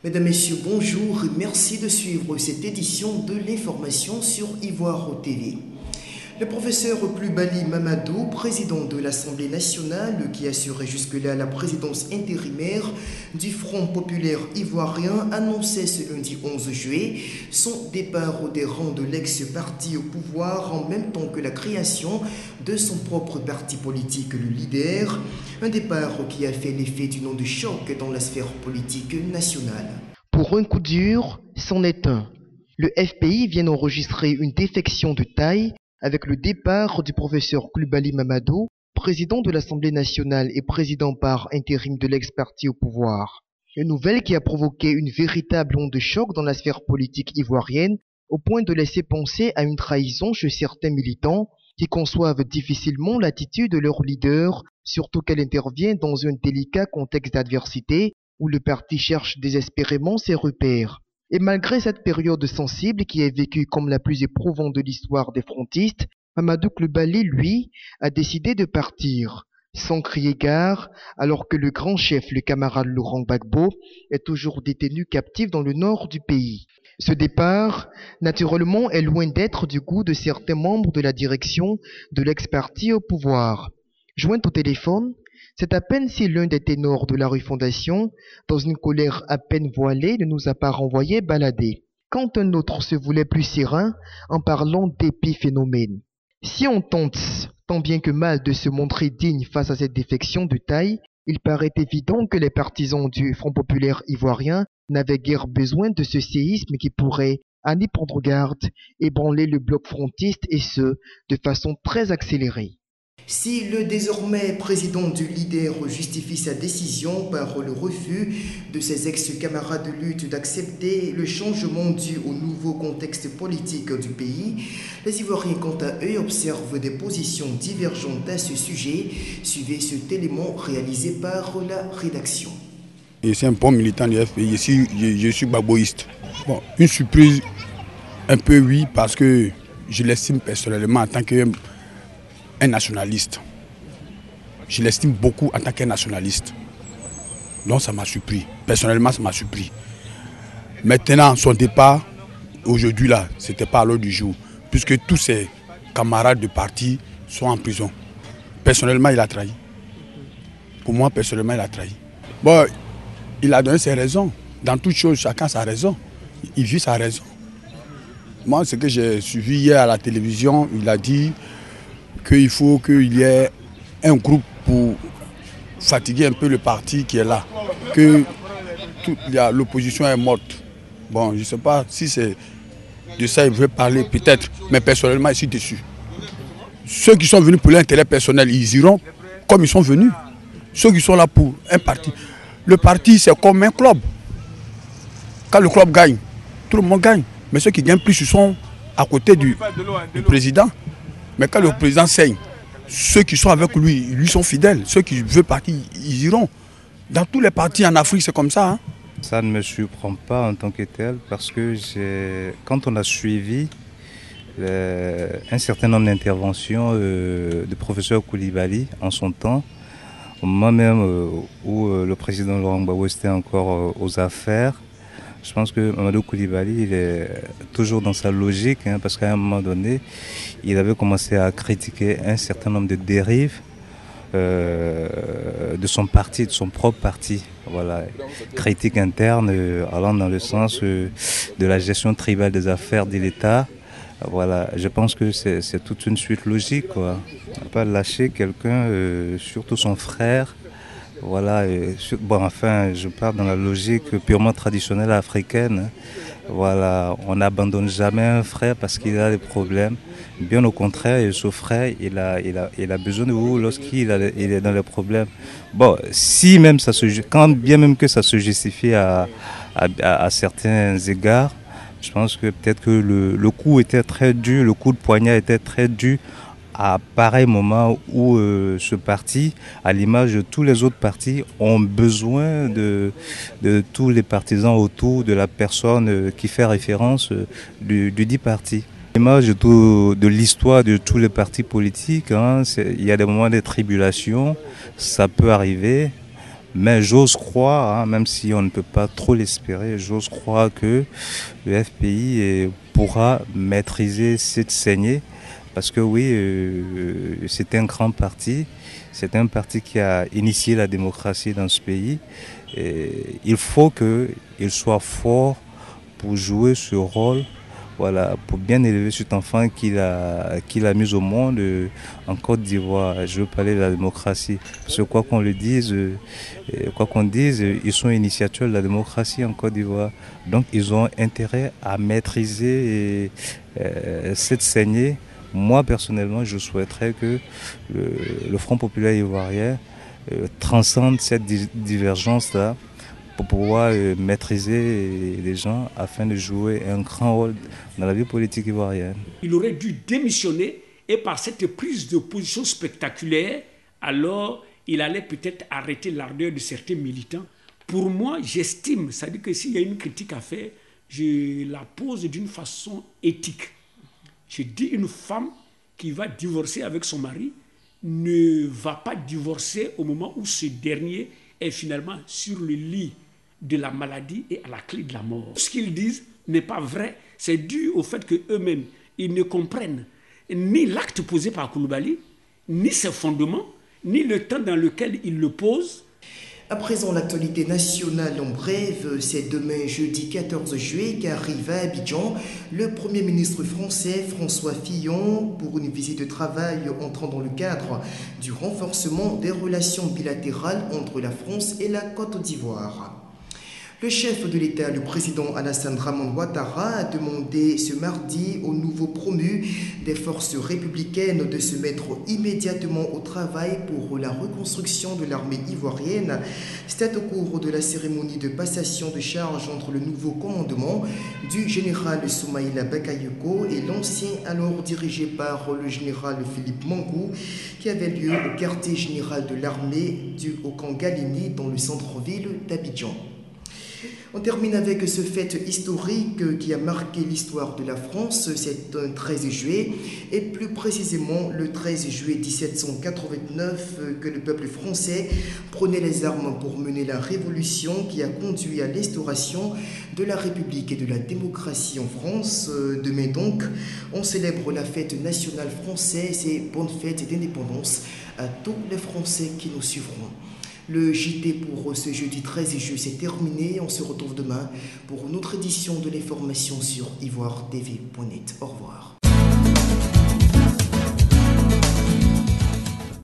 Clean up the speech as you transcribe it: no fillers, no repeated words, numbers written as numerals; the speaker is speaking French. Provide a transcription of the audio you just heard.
Mesdames, Messieurs, bonjour et merci de suivre cette édition de l'information sur Ivoire TV. Le professeur Coulibaly Mamadou, président de l'Assemblée nationale, qui assurait jusque-là la présidence intérimaire du Front populaire ivoirien, annonçait ce lundi 11 juillet son départ des rangs de l'ex-parti au pouvoir en même temps que la création de son propre parti politique, le Leader. Un départ qui a fait l'effet d'une onde de choc dans la sphère politique nationale. Pour un coup dur, c'en est un. Le FPI vient d'enregistrer une défection de taille avec le départ du professeur Coulibaly Mamadou, président de l'Assemblée nationale et président par intérim de l'ex-parti au pouvoir. Une nouvelle qui a provoqué une véritable onde de choc dans la sphère politique ivoirienne, au point de laisser penser à une trahison chez certains militants qui conçoivent difficilement l'attitude de leur leader, surtout qu'elle intervient dans un délicat contexte d'adversité où le parti cherche désespérément ses repères. Et malgré cette période sensible qui est vécue comme la plus éprouvante de l'histoire des frontistes, Mamadou Coulibaly, lui, a décidé de partir, sans crier gare, alors que le grand chef, le camarade Laurent Gbagbo, est toujours détenu captif dans le nord du pays. Ce départ, naturellement, est loin d'être du goût de certains membres de la direction de l'ex-parti au pouvoir. Joint au téléphone, c'est à peine si l'un des ténors de la rue Fondation, dans une colère à peine voilée, ne nous a pas renvoyé balader, quand un autre se voulait plus serein en parlant d'épiphénomènes. Si on tente, tant bien que mal, de se montrer digne face à cette défection de taille, il paraît évident que les partisans du Front populaire ivoirien n'avaient guère besoin de ce séisme qui pourrait, à n'y prendre garde, ébranler le bloc frontiste et ce, de façon très accélérée. Si le désormais président du Leader justifie sa décision par le refus de ses ex-camarades de lutte d'accepter le changement dû au nouveau contexte politique du pays, les Ivoiriens quant à eux observent des positions divergentes à ce sujet. Suivez cet élément réalisé par la rédaction. Je suis un bon militant du FPI, je suis baboïste. Bon, une surprise, un peu oui, parce que je l'estime personnellement en tant qu'un nationaliste. Je l'estime beaucoup en tant qu'un nationaliste. Donc ça m'a surpris. Personnellement, ça m'a surpris. Maintenant, son départ, aujourd'hui là, ce n'était pas à l'ordre du jour, puisque tous ses camarades de parti sont en prison. Personnellement, il a trahi. Pour moi, personnellement, il a trahi. Bon, il a donné ses raisons. Dans toute chose, chacun a sa raison. Il vit sa raison. Moi, ce que j'ai suivi hier à la télévision, il a dit qu'il faut qu'il y ait un groupe pour fatiguer un peu le parti qui est là, que l'opposition est morte. Bon, je ne sais pas si c'est de ça qu'il veut parler, peut-être, mais personnellement, je suis déçu. Ceux qui sont venus pour l'intérêt personnel, ils iront comme ils sont venus. Ceux qui sont là pour un parti. Le parti, c'est comme un club. Quand le club gagne, tout le monde gagne. Mais ceux qui gagnent plus, ils sont à côté du président. Mais quand le président saigne, ceux qui sont avec lui, lui sont fidèles. Ceux qui veulent partir, ils iront. Dans tous les partis en Afrique, c'est comme ça. Hein? Ça ne me surprend pas en tant que tel, parce que quand on a suivi un certain nombre d'interventions du professeur Coulibaly en son temps, au moment même où le président Laurent Gbagbo était encore aux affaires, je pense que Mamadou Coulibaly, il est toujours dans sa logique, hein, parce qu'à un moment donné, il avait commencé à critiquer un certain nombre de dérives de son parti, de son propre parti. Voilà. Critique interne allant dans le sens de la gestion tribale des affaires de l'État. Voilà. Je pense que c'est toute une suite logique, quoi. On ne peut pas lâcher quelqu'un, surtout son frère. Voilà, bon, enfin, je parle dans la logique purement traditionnelle africaine. Voilà, on n'abandonne jamais un frère parce qu'il a des problèmes. Bien au contraire, ce frère, il a besoin de vous lorsqu'il est dans les problèmes. Bon, si même quand bien même que ça se justifie à certains égards, je pense que peut-être que le coup était très dur, le coup de poignard était très dur à pareil moment où ce parti, à l'image de tous les autres partis, ont besoin de tous les partisans autour de la personne qui fait référence du dit parti. À l'image de l'histoire de tous les partis politiques, hein, il y a des moments de tribulation, ça peut arriver. Mais j'ose croire, même si on ne peut pas trop l'espérer, j'ose croire que le FPI pourra maîtriser cette saignée. Parce que oui, c'est un grand parti, c'est un parti qui a initié la démocratie dans ce pays. Et il faut qu'il soit fort pour jouer ce rôle, voilà, pour bien élever cet enfant qu'il a mis au monde en Côte d'Ivoire. Je veux parler de la démocratie. Parce que quoi qu'on dise, ils sont initiateurs de la démocratie en Côte d'Ivoire. Donc ils ont intérêt à maîtriser cette saignée. Moi personnellement, je souhaiterais que le Front populaire ivoirien transcende cette divergence-là pour pouvoir maîtriser les gens afin de jouer un grand rôle dans la vie politique ivoirienne. Il aurait dû démissionner et par cette prise de position spectaculaire, alors il allait peut-être arrêter l'ardeur de certains militants. Pour moi, j'estime, c'est-à-dire que s'il y a une critique à faire, je la pose d'une façon éthique. Je dis une femme qui va divorcer avec son mari ne va pas divorcer au moment où ce dernier est finalement sur le lit de la maladie et à la clé de la mort. Ce qu'ils disent n'est pas vrai. C'est dû au fait qu'eux-mêmes, ils ne comprennent ni l'acte posé par Coulibaly, ni ses fondements, ni le temps dans lequel il le pose. À présent, l'actualité nationale en bref, c'est demain jeudi 14 juillet qu'arrive à Abidjan le Premier ministre français François Fillon pour une visite de travail entrant dans le cadre du renforcement des relations bilatérales entre la France et la Côte d'Ivoire. Le chef de l'État, le président Alassane Dramane Ouattara, a demandé ce mardi aux nouveaux promus des forces républicaines de se mettre immédiatement au travail pour la reconstruction de l'armée ivoirienne. C'était au cours de la cérémonie de passation de charge entre le nouveau commandement du général Soumaïla Bakayoko et l'ancien alors dirigé par le général Philippe Mangou, qui avait lieu au quartier général de l'armée du Okan-Galini dans le centre-ville d'Abidjan. On termine avec ce fait historique qui a marqué l'histoire de la France. C'est un 13 juillet, et plus précisément le 13 juillet 1789, que le peuple français prenait les armes pour mener la révolution qui a conduit à l'instauration de la République et de la démocratie en France. Demain donc, on célèbre la fête nationale française et bonne fête d'indépendance à tous les Français qui nous suivront. Le JT pour ce jeudi 13 juillet c'est terminé. On se retrouve demain pour une autre édition de l'information sur ivoiretv.net. Au revoir.